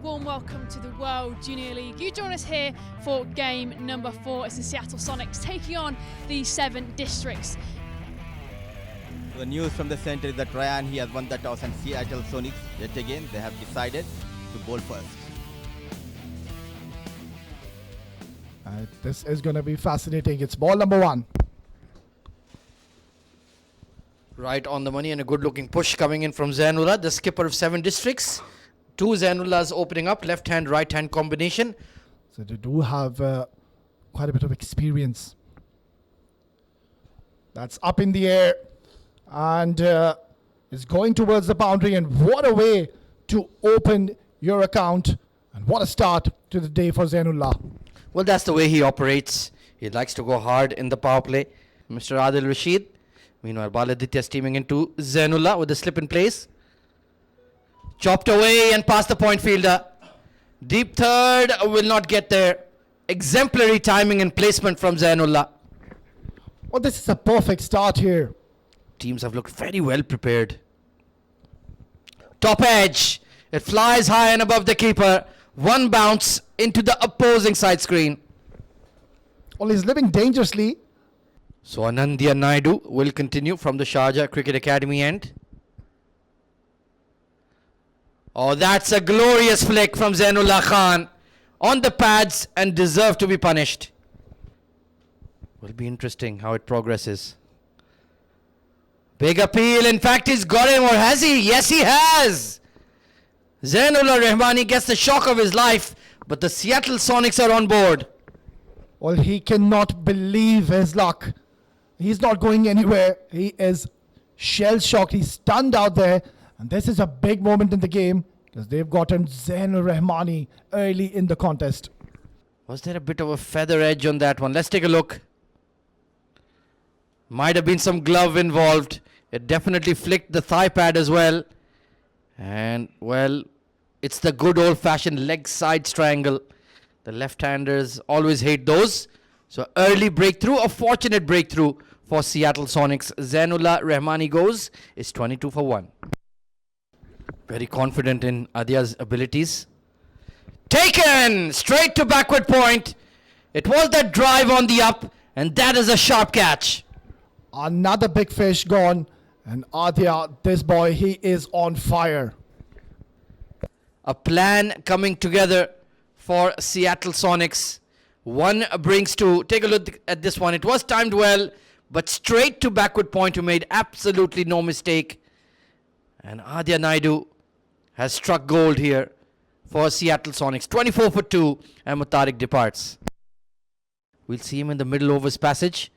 warm welcome to the World Junior League. You join us here for game number 4. It's the Seattle Sonics taking on the 7 districts. The news from the center is that Ryan, he has won the toss, and Seattle Sonics, yet again, they have decided to bowl first. This is going to be fascinating. It's ball number 1. Right on the money, and a good-looking push coming in from Zainullah, the skipper of 7 districts. 2 Zainullahs opening up, left-hand, right-hand combination. So they do have quite a bit of experience. That's up in the air and is going towards the boundary. And what a way to open your account, and what a start to the day for Zainullah. Well, that's the way he operates. He likes to go hard in the power play. Mr. Adil Rashid. Meanwhile, Baladitya steaming into Zainullah with the slip in place. Chopped away and past the point fielder. Deep third will not get there. Exemplary timing and placement from Zainullah. Well, this is a perfect start here. Teams have looked very well prepared. Top edge. It flies high and above the keeper. One bounce into the opposing side screen. Well, he's living dangerously. So Anandya Naidu will continue from the Sharjah Cricket Academy end. Oh, that's a glorious flick from Zainullah Khan on the pads and deserved to be punished. Will be interesting how it progresses. Big appeal. In fact, he's got him, or has he? Yes, he has. Zainullah Rahmani gets the shock of his life, but the Seattle Sonics are on board. Well, he cannot believe his luck. He's not going anywhere. He is shell-shocked. He's stunned out there. And this is a big moment in the game because they've gotten Zainul Rahmani early in the contest. Was there a bit of a feather edge on that one? Let's take a look. Might have been some glove involved. It definitely flicked the thigh pad as well. And, well, it's the good old-fashioned leg side triangle. The left-handers always hate those. So early breakthrough, a fortunate breakthrough for Seattle Sonics. Zainullah Rahmani goes. It's 22 for 1. Very confident in Adya's abilities. Taken! Straight to backward point. It was that drive on the up, and that is a sharp catch. Another big fish gone. And Adya, this boy, he is on fire. A plan coming together for Seattle Sonics. 1 brings 2. Take a look at this one. It was timed well, but straight to backward point. You made absolutely no mistake. And Adya Naidu has struck gold here for Seattle Sonics. 24 for 2, and Mutarik departs. We'll see him in the middle overs passage.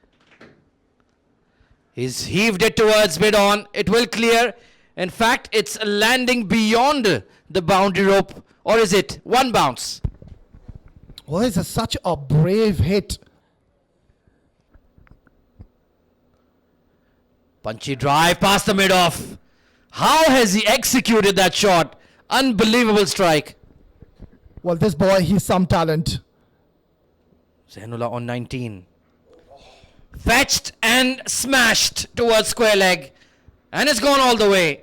He's heaved it towards mid-on. It will clear. In fact, it's landing beyond the boundary rope. Or is it? 1 bounce. Well, it's such a brave hit. Punchy drive past the mid-off. How has he executed that shot? Unbelievable strike. Well, this boy, he's some talent. Zainullah on 19. Fetched and smashed towards square leg. And it's gone all the way.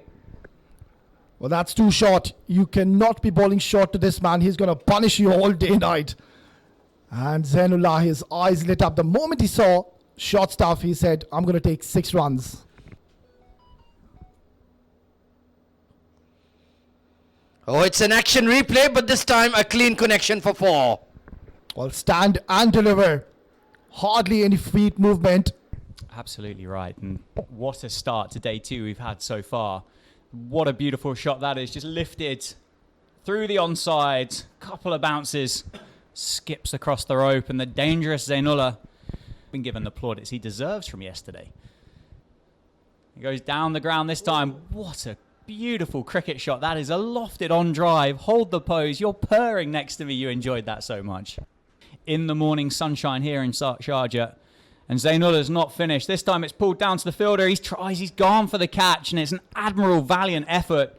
Well, that's too short. You cannot be bowling short to this man. He's going to punish you all day and night. And Zainullah, his eyes lit up. The moment he saw short stuff, he said, I'm going to take 6 runs. Oh, it's an action replay, but this time a clean connection for 4. Well, stand and deliver. Hardly any feet movement. Absolutely right. And what a start to day 2 we've had so far. What a beautiful shot that is. Just lifted through the onside. Couple of bounces. Skips across the rope. And the dangerous Zainullah been given the plaudits he deserves from yesterday. He goes down the ground this time. What a beautiful cricket shot. That is a lofted on drive. Hold the pose. You're purring next to me. You enjoyed that so much. In the morning sunshine here in Sharjah. And Zainullah's not finished. This time it's pulled down to the fielder. He's gone for the catch, and it's an admirable, valiant effort.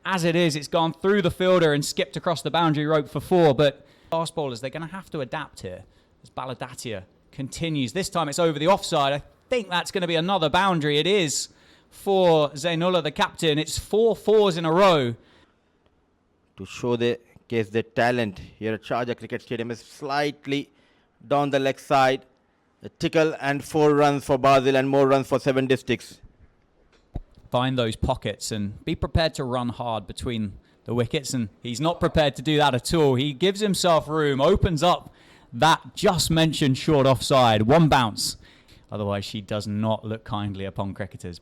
As it is, it's gone through the fielder and skipped across the boundary rope for 4. But fast bowlers, they're going to have to adapt here. As Baladitya continues. This time it's over the offside. I think that's going to be another boundary. It is for Zainullah, the captain. It's 4 fours in a row. To show the case the talent here at Sharjah Cricket Stadium is slightly down the leg side. A tickle and 4 runs for Basel and more runs for 7 districts. Find those pockets and be prepared to run hard between the wickets, and he's not prepared to do that at all. He gives himself room, opens up that just mentioned short offside, 1 bounce. Otherwise, she does not look kindly upon cricketers.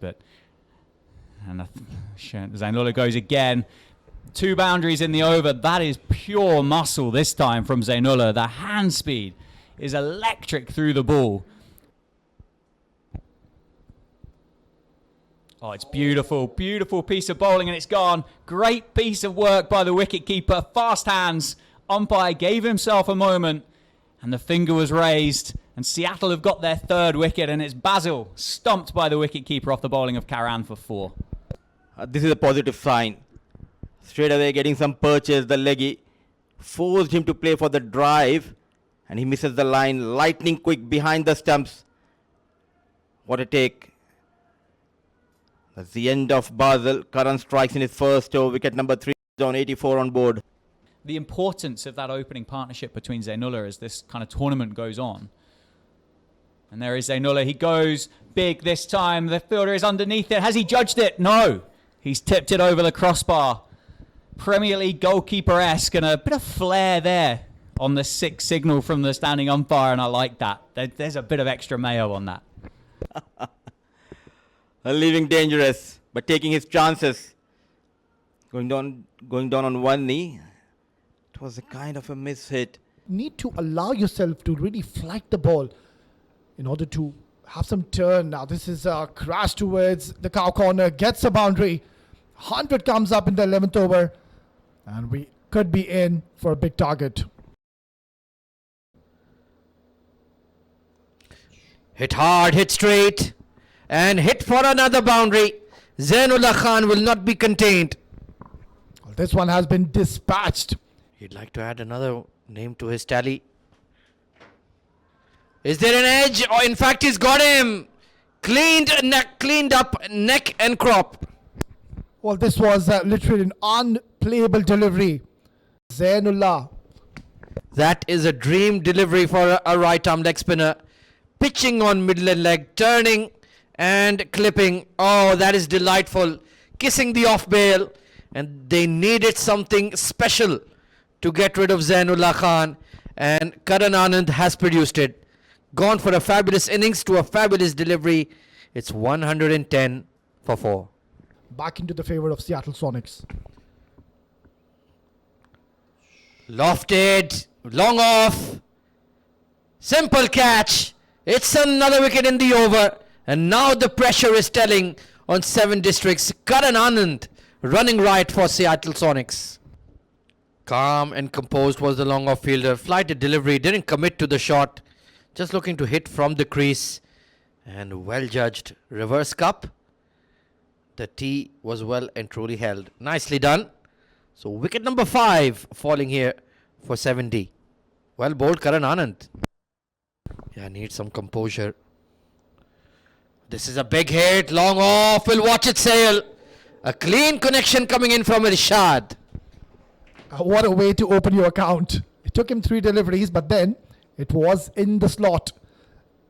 And Zainullah goes again. 2 boundaries in the over. That is pure muscle this time from Zainullah. The hand speed is electric through the ball. Oh, it's beautiful, beautiful piece of bowling, and it's gone. Great piece of work by the wicketkeeper. Fast hands. Umpire gave himself a moment, and the finger was raised. And Seattle have got their 3rd wicket, and it's Basel stumped by the wicketkeeper off the bowling of Karan for 4. This is a positive sign. Straight away getting some purchase. The leggy forced him to play for the drive, and he misses the line. Lightning quick behind the stumps. What a take. That's the end of Basel. Karan strikes in his first over. Wicket number 3 on 84 on board. The importance of that opening partnership between Zainullah as this kind of tournament goes on. And there is Zainullah. He goes big this time. The fielder is underneath it. Has he judged it? No. He's tipped it over the crossbar. Premier League goalkeeper-esque, and a bit of flair there on the 6 signal from the standing umpire, and I like that. There's a bit of extra mayo on that. Leaving dangerous, but taking his chances. Going down on one knee. It was a kind of a mishit. Need to allow yourself to really flight the ball in order to have some turn. Now this is a crash towards the cow corner, gets a boundary. 100 comes up in the 11th over, and we could be in for a big target. Hit hard, hit straight, and hit for another boundary. Zainullah Khan will not be contained. This one has been dispatched. He'd like to add another name to his tally. Is there an edge? Or in fact, he's got him. Cleaned up neck and crop. Well, this was literally an unplayable delivery. Zainullah. That is a dream delivery for a right-arm leg spinner. Pitching on middle leg, turning and clipping. Oh, that is delightful. Kissing the off bail. And they needed something special to get rid of Zainullah Khan. And Karan Anand has produced it. Gone for a fabulous innings to a fabulous delivery. It's 110 for 4. Back into the favor of Seattle Sonics. Lofted, long off, simple catch. It's another wicket in the over, and now the pressure is telling on 7 districts. Karan Anand running right for Seattle Sonics. Calm and composed was the long off fielder. Flighted delivery, didn't commit to the shot, just looking to hit from the crease, and well judged. Reverse cup. The tee was well and truly held. Nicely done. So wicket number 5 falling here for 70. Well bowled Karan Anand. Yeah, needs some composure. This is a big hit. Long off. We'll watch it sail. A clean connection coming in from Irshad. What a way to open your account. It took him 3 deliveries, but then it was in the slot.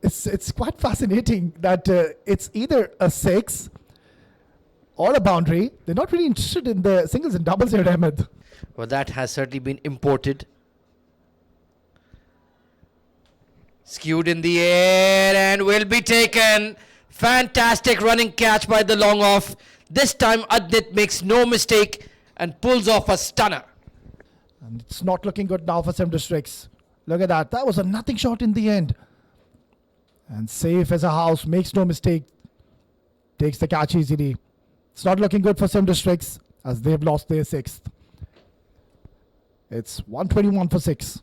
It's quite fascinating that it's either a 6 or a boundary. They're not really interested in the singles and doubles here, Ahmed. Well, that has certainly been imported. Skewed in the air and will be taken. Fantastic running catch by the long off. This time Adit makes no mistake and pulls off a stunner. And it's not looking good now for 7 districts. Look at that. That was a nothing shot in the end. And safe as a house, makes no mistake. Takes the catch easily. It's not looking good for 7 districts as they've lost their 6th. It's 121 for 6.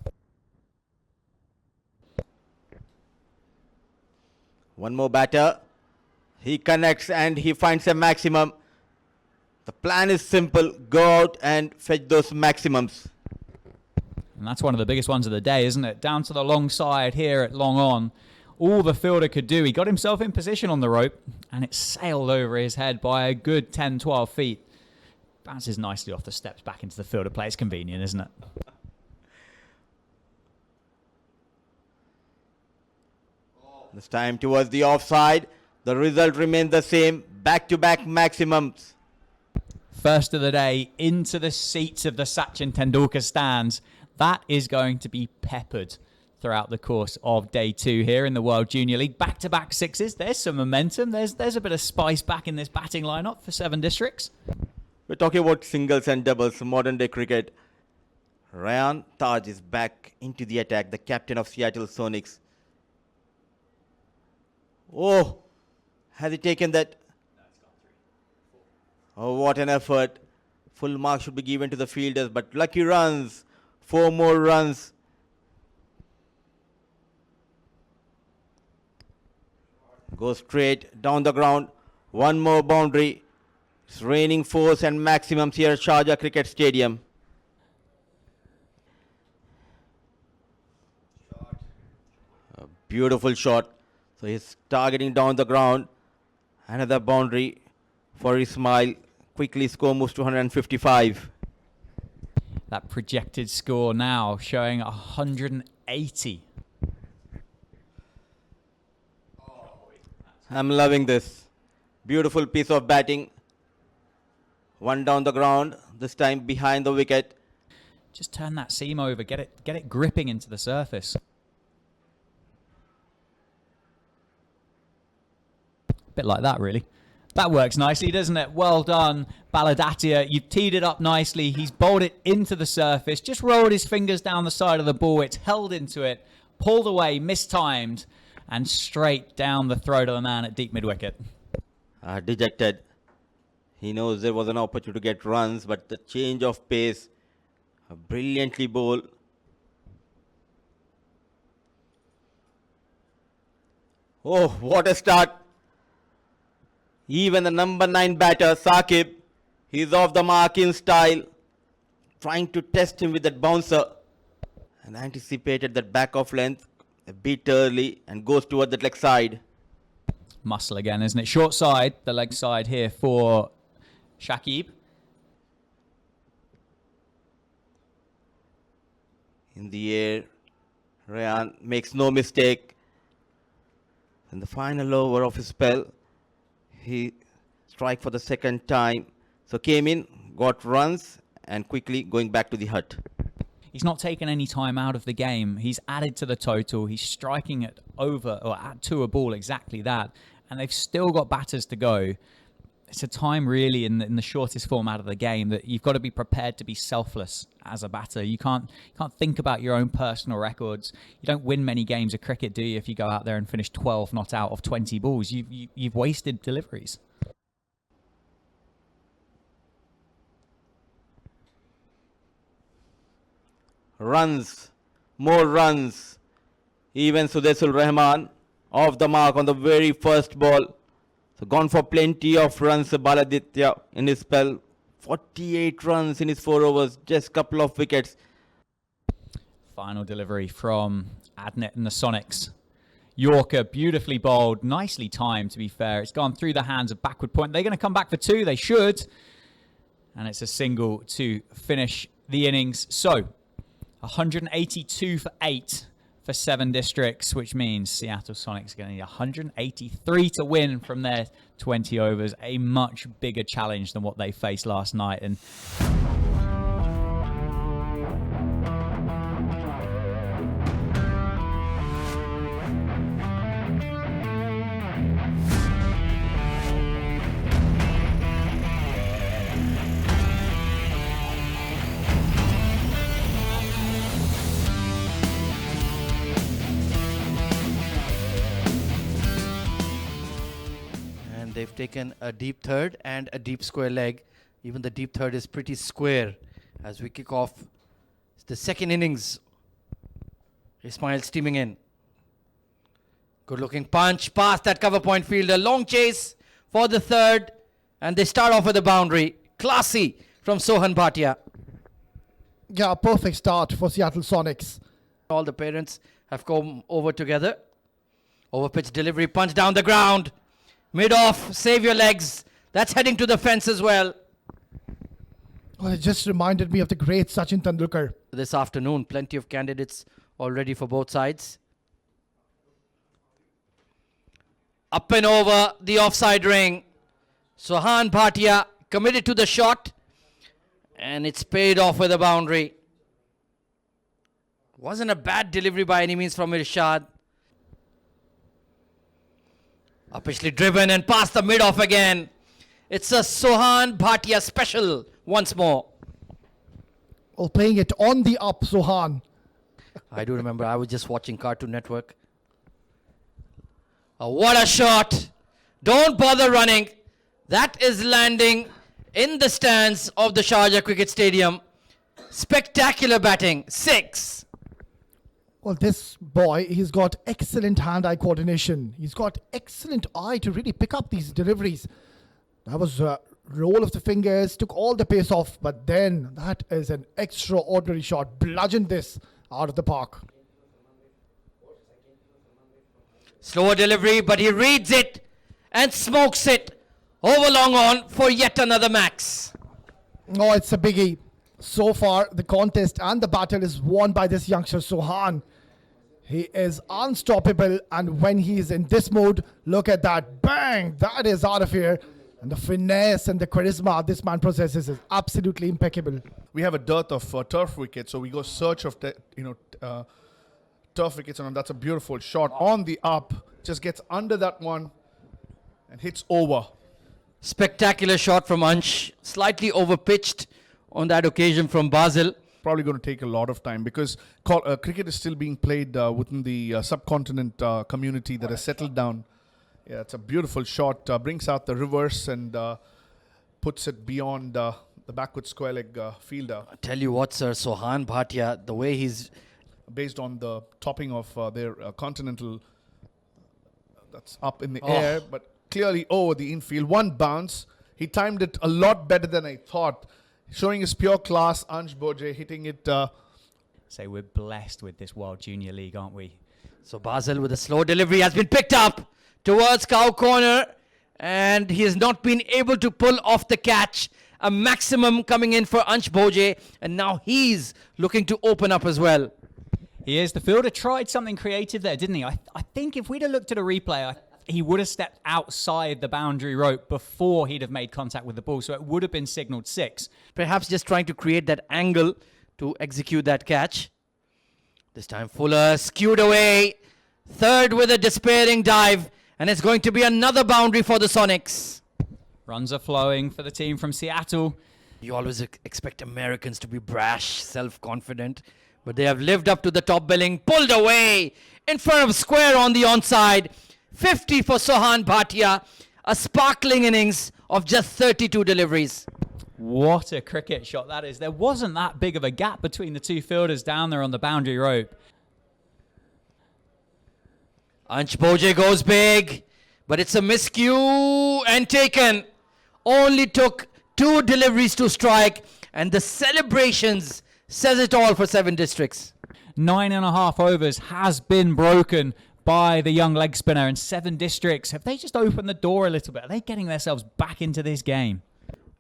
One more batter. He connects and he finds a maximum. The plan is simple. Go out and fetch those maximums. And that's one of the biggest ones of the day, isn't it? Down to the long side here at long on. All the fielder could do, he got himself in position on the rope, and it sailed over his head by a good 10-12 feet. Bounces nicely off the steps back into the field of play. It's convenient, isn't it? This time towards the offside. The result remains the same. Back-to-back maximums. First of the day into the seats of the Sachin Tendulkar stands. That is going to be peppered throughout the course of day 2 here in the World Junior League. Back-to-back sixes. There's some momentum. There's a bit of spice back in this batting lineup for 7 districts. We're talking about singles and doubles, modern day cricket. Ryan Taj is back into the attack, the captain of Seattle Sonics. Oh, has he taken that? Oh, what an effort. Full mark should be given to the fielders, but lucky runs. 4 more runs. Go straight down the ground. 1 more boundary. It's raining force and maximums here at Sharjah Cricket Stadium. A beautiful shot. So he's targeting down the ground. Another boundary for Ismail. Quickly score moves to 155. That projected score now showing 180. I'm loving this. Beautiful piece of batting. 1 down the ground, this time behind the wicket. Just turn that seam over, get it gripping into the surface. Bit like that, really. That works nicely, doesn't it? Well done, Baladatia. You've teed it up nicely. He's bowled it into the surface. Just rolled his fingers down the side of the ball. It's held into it, pulled away, mistimed, and straight down the throat of the man at deep mid-wicket. Dejected. He knows there was an opportunity to get runs, but the change of pace, brilliantly bowled. Oh, what a start. Even the number 9 batter, Saqib, he's off the mark in style. Trying to test him with that bouncer. And anticipated that back off length a bit early and goes toward that leg side. Muscle again, isn't it? Short side, the leg side here for Shakib. In the air, Rayan makes no mistake. In the final over of his spell, he strike for the second time. So came in, got runs, and quickly going back to the hut. He's not taken any time out of the game. He's added to the total. He's striking it over or to a ball, exactly that. And they've still got batters to go. It's a time really in the shortest format of the game that you've got to be prepared to be selfless as a batter. You can't think about your own personal records. You don't win many games of cricket, do you, if you go out there and finish 12 not out of 20 balls. You've wasted deliveries. Runs, more runs. Even Sudesul Rahman off the mark on the very first ball. So gone for plenty of runs, Baladitya in his spell. 48 runs in his 4 overs, just a couple of wickets. Final delivery from Adnet and the Sonics. Yorker, beautifully bowled, nicely timed to be fair. It's gone through the hands of backward point. They're going to come back for 2, they should. And it's a single to finish the innings. So, 182 for 8 for 7 districts, which means Seattle Sonics are going to need 183 to win from their 20 overs. A much bigger challenge than what they faced last night. And they've taken a deep third and a deep square leg. Even the deep third is pretty square as we kick off the second innings. Ismail steaming in. Good looking punch past that cover point fielder. Long chase for the third. And they start off with a boundary. Classy from Sohan Bhatia. Yeah, perfect start for Seattle Sonics. All the parents have come over together. Over pitch delivery, punch down the ground. Mid off, save your legs. That's heading to the fence as well. Well, it just reminded me of the great Sachin Tendulkar. This afternoon, plenty of candidates already for both sides. Up and over the offside ring. Sohan Bhatia committed to the shot, and it's paid off with a boundary. Wasn't a bad delivery by any means from Irshad. Upishly driven and past the mid-off again. It's a Sohan Bhatia special once more. Well, playing it on the up, Sohan. I do remember I was just watching Cartoon Network. What a shot. Don't bother running. That is landing in the stands of the Sharjah Cricket Stadium. Spectacular batting. 6. Well, this boy, he's got excellent hand-eye coordination. He's got excellent eye to really pick up these deliveries. That was a roll of the fingers, took all the pace off, but then that is an extraordinary shot. Bludgeoned this out of the park. Slower delivery, but he reads it and smokes it over long on for yet another max. Oh, it's a biggie. So far, the contest and the battle is won by this youngster, Sohan. He is unstoppable, and when he is in this mode, look at that. Bang! That is out of here. And the finesse and the charisma this man possesses is absolutely impeccable. We have a dearth of turf wickets, so we go search of turf wickets, and that's a beautiful shot on the up. Just gets under that one and hits over. Spectacular shot from Ansh. Slightly overpitched on that occasion from Basel. Probably going to take a lot of time because cricket is still being played within the subcontinent community that has settled down. Yeah, it's a beautiful shot. Brings out the reverse and puts it beyond the backward square leg fielder. I tell you what, sir, Sohan Bhatia, the way he's... Based on the topping of their continental, that's up in the air, but clearly over the infield. One bounce. He timed it a lot better than I thought. Showing his pure class, Ansh Boje hitting it. So we're blessed with this World Junior League, aren't we? So Basel with a slow delivery has been picked up towards cow corner, and he has not been able to pull off the catch. A maximum coming in for Ansh Boje, and now he's looking to open up as well. He is. The fielder tried something creative there, didn't he? I think if we'd have looked at a replay, he would have stepped outside the boundary rope before he'd have made contact with the ball, so it would have been signalled 6. Perhaps just trying to create that angle to execute that catch. This time Fuller skewed away. Third with a despairing dive, and it's going to be another boundary for the Sonics. Runs are flowing for the team from Seattle. You always expect Americans to be brash, self-confident, but they have lived up to the top billing. Pulled away in front of square on the onside. 50 for Sohan Bhatia. A sparkling innings of just 32 deliveries. What a cricket shot that is. There wasn't that big of a gap between the two fielders down there on the boundary rope. Ansh Boje goes big, but it's a miscue and taken. Only took 2 deliveries to strike, and the celebrations says it all for 7 districts. 9.5 overs has been broken by the young leg spinner, and 7 districts. Have they just opened the door a little bit? Are they getting themselves back into this game?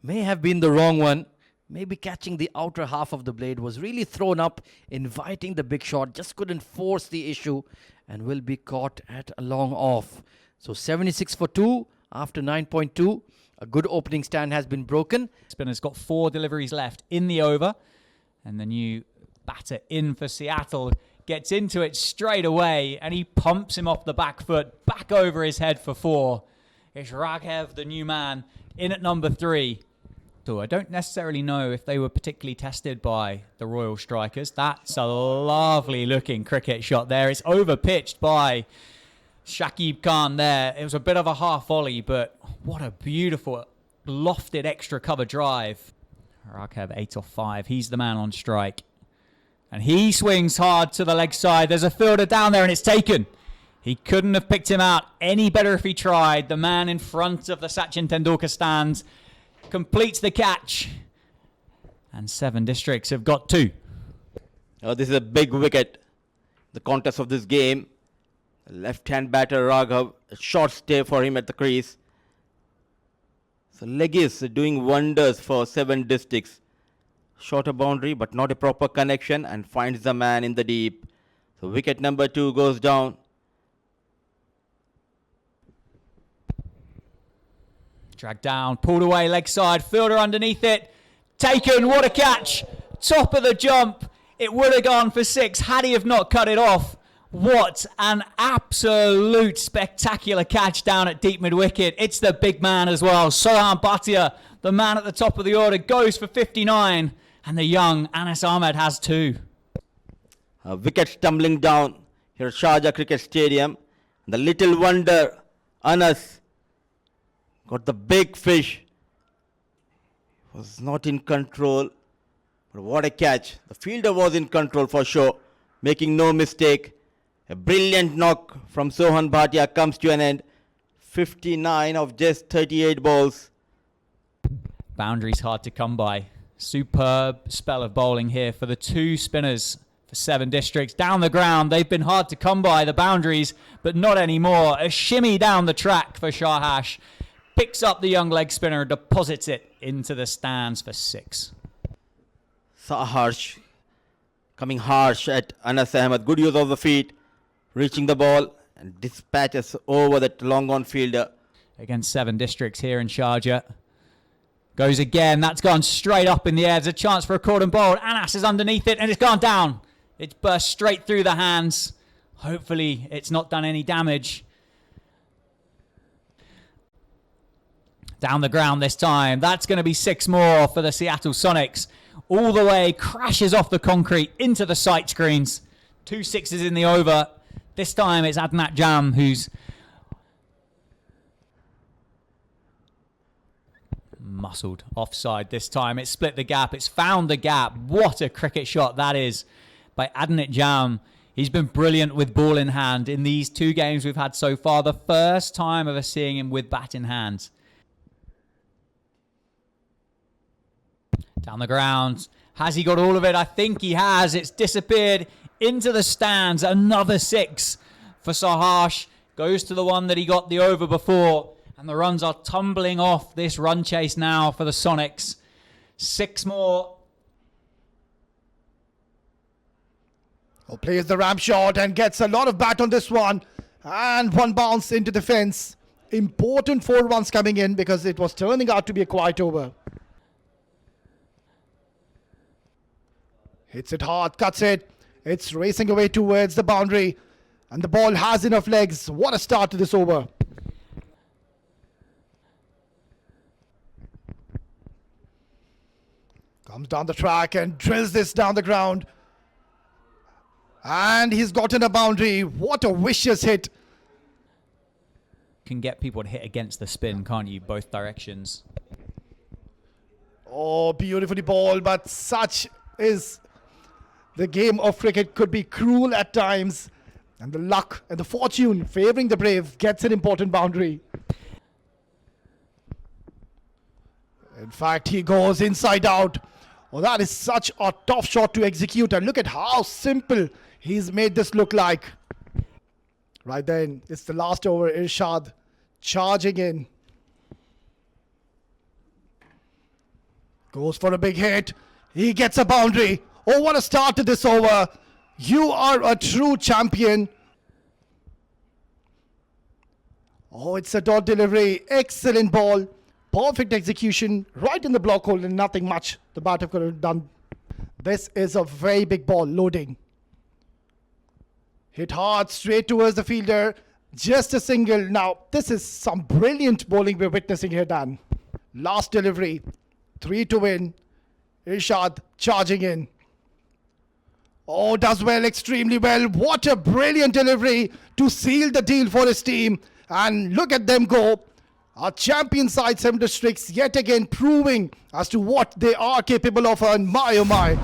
May have been the wrong one. Maybe catching the outer half of the blade was really thrown up, inviting the big shot. Just couldn't force the issue and will be caught at a long off. So 76 for 2 after 9.2. A good opening stand has been broken. Spinner's got 4 deliveries left in the over. And the new batter in for Seattle gets into it straight away, and he pumps him off the back foot, back over his head for 4. It's Raghav, the new man, in at number 3. So I don't necessarily know if they were particularly tested by the Royal Strikers. That's a lovely looking cricket shot there. It's over pitched by Shakib Khan there. It was a bit of a half volley, but what a beautiful lofted extra cover drive. Raghav 8 off 5. He's the man on strike. And he swings hard to the leg side. There's a fielder down there and it's taken. He couldn't have picked him out any better if he tried. The man in front of the Sachin Tendulkar stands completes the catch. And 7 districts have got 2. This is a big wicket. The contest of this game. Left-hand batter Raghav. A short stay for him at the crease. So leg is doing wonders for 7 districts. Shorter boundary, but not a proper connection, and finds the man in the deep. So wicket number 2 goes down. Dragged down, pulled away, leg side, fielder underneath it. Taken, what a catch. Top of the jump. It would have gone for 6 had he have not cut it off. What an absolute spectacular catch down at deep mid-wicket. It's the big man as well. Sohan Bhatia, the man at the top of the order, goes for 59. And the young Anas Ahmed has 2. Wickets tumbling down here at Sharjah Cricket Stadium. The little wonder, Anas, got the big fish. Was not in control. But what a catch. The fielder was in control for sure, making no mistake. A brilliant knock from Sohan Bhatia comes to an end. 59 of just 38 balls. Boundaries hard to come by. Superb spell of bowling here for the 2 spinners for 7 districts. Down the ground, they've been hard to come by, the boundaries, but not anymore. A shimmy down the track for Sharjah. Picks up the young leg spinner, deposits it into the stands for 6. Saharsh coming harsh at Anas Ahmed. Good use of the feet. Reaching the ball and dispatches over that long on fielder. Against 7 districts here in Sharjah. Goes again. That's gone straight up in the air. There's a chance for a caught and bowled. Anas is underneath it and it's gone down. It's burst straight through the hands. Hopefully it's not done any damage. Down the ground this time. That's going to be 6 more for the Seattle Sonics. All the way, crashes off the concrete into the sight screens. 2 6s in the over. This time it's Adnat Jam who's muscled offside this time. It's split the gap. It's found the gap. What a cricket shot that is by Adnat Jam. He's been brilliant with ball in hand in these 2 games we've had so far. The first time ever seeing him with bat in hand. Down the ground. Has he got all of it? I think he has. It's disappeared into the stands. Another 6 for Saharsh. Goes to the one that he got the over before. And the runs are tumbling off this run chase now for the Sonics. 6 more. Oh, plays the ramp shot and gets a lot of bat on this one. And 1 bounce into the fence. Important 4 runs coming in because it was turning out to be a quiet over. Hits it hard, cuts it. It's racing away towards the boundary. And the ball has enough legs. What a start to this over. Comes down the track and drills this down the ground. And he's gotten a boundary. What a vicious hit. Can get people to hit against the spin, can't you? Both directions. Oh, beautifully bowled, but such is the game of cricket. Could be cruel at times. And the luck and the fortune favouring the brave gets an important boundary. In fact, he goes inside out. Oh, that is such a tough shot to execute. And look at how simple he's made this look like. Right then, it's the last over. Irshad charging in. Goes for a big hit. He gets a boundary. Oh, what a start to this over. You are a true champion. Oh, it's a dot delivery. Excellent ball. Perfect execution. Right in the block hole and nothing much the batter could have done. This is a very big ball. Loading. Hit hard straight towards the fielder. Just a single. Now, this is some brilliant bowling we're witnessing here, Dan. Last delivery. 3 to win. Irshad charging in. Oh, does well, extremely well. What a brilliant delivery to seal the deal for his team. And look at them go. Our champion side, 7 districts, yet again proving as to what they are capable of. And my, oh my.